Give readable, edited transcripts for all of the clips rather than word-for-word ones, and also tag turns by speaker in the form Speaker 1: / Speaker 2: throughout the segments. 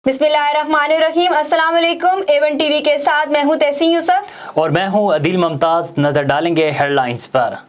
Speaker 1: बिस्मिल्लाहिर्रहमानिर्रहीम। अस्सलाम वालेकुम। A1 टीवी के साथ मैं हूं तहसीन यूसुफ
Speaker 2: और मैं हूं अदील मुमताज। नजर डालेंगे हेडलाइंस पर।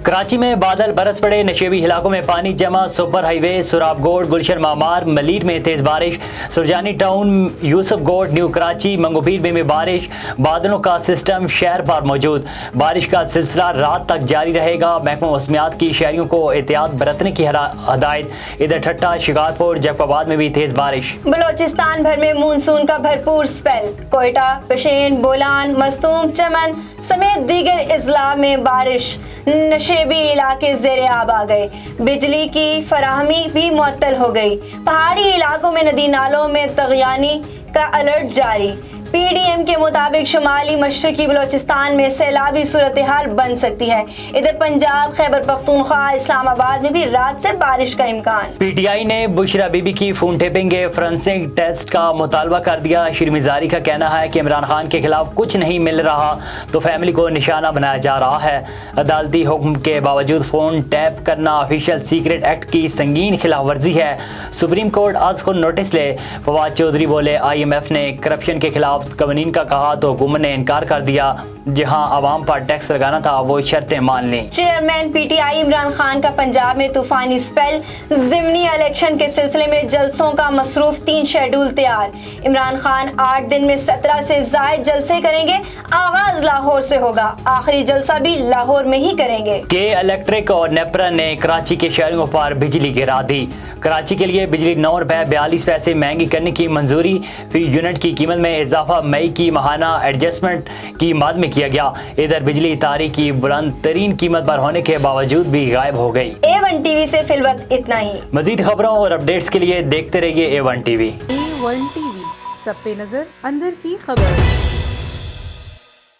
Speaker 2: कराची में बादल बरस पड़े, नशेबी इलाकों में पानी जमा, सुपर हाईवे सुराबगोड गुलशन मामार मलीर में तेज बारिश, सुरजानी टाउन यूसुफ गोड न्यू कराची मंगोपीर में भी बारिश, बादलों का सिस्टम शहर पर मौजूद, बारिश का सिलसिला रात तक जारी रहेगा। महकमा मौसमियात की शहरियों को एहतियात बरतने की हदायत। इधर ठट्टा शिकारपुर जैकबाबाद में भी तेज बारिश।
Speaker 1: बलोचिस्तान भर में मानसून का भरपूर स्पेल, कोयटा पशेन बोलान मस्तूंग चमन समेत दीगर अजला में बारिश, नशेबी इलाके ज़ेरे आब आ गए, बिजली की फराहमी भी मुअत्तल हो गई। पहाड़ी इलाकों में नदी नालों में तगयानी का अलर्ट जारी। PDM के मुताबिक शुमाली मशरकी बलोचिस्तान में सैलाबी सूरत हाल बन सकती है। इधर पंजाब खैबर पख्तूनख्वा इस्लामाबाद में भी रात से बारिश का इम्कान।
Speaker 2: PTI ने बुशरा बीबी की फोन टेपिंग के फोरेंसिक टेस्ट का मुतालबा कर दिया। शर्मी जारी का कहना है कि इमरान खान के खिलाफ कुछ नहीं मिल रहा तो फैमिली को निशाना बनाया जा रहा है। अदालती हुक्म के बावजूद फोन टैप करना ऑफिशियल सीक्रेट एक्ट की संगीन खिलाफ वर्जी है। सुप्रीम कोर्ट आज को नोटिस ले। फवाद चौधरी बोले IMF ने करप्शन के खिलाफ कवानीन का कहा तो हुकूमत ने इनकार कर दिया। जहां आवाम पर टैक्स लगाना था वो शर्तें मान ली।
Speaker 1: चेयरमैन PTI इमरान खान का पंजाब में तूफानी स्पेल, ज़िमनी इलेक्शन के सिलसिले में जलसों का मसरूफ 3 शेड्यूल तैयार। इमरान खान 8 दिन में 17 से ज़ायद जलसे करेंगे। आगाज लाहौर से होगा, आखिरी जलसा भी लाहौर में ही करेंगे।
Speaker 2: के इलेक्ट्रिक और नेपरा ने कराची के शहरियों पर बिजली गिरा दी। कराची के लिए बिजली 9 रुपए 42 पैसे महंगी करने की मंजूरी। फी यूनिट की कीमत में इजाफा मई की माहाना एडजस्टमेंट की मद में किया गया। इधर बिजली तारीख की बुलंद तरीन कीमत पर होने के बावजूद भी गायब हो गई।
Speaker 1: A1 टीवी से फिलवक्त इतना ही।
Speaker 2: मजीद खबरों और अपडेट्स के लिए देखते रहिए A1 टीवी।
Speaker 3: A1 टीवी, सब पे नजर, अंदर की खबर।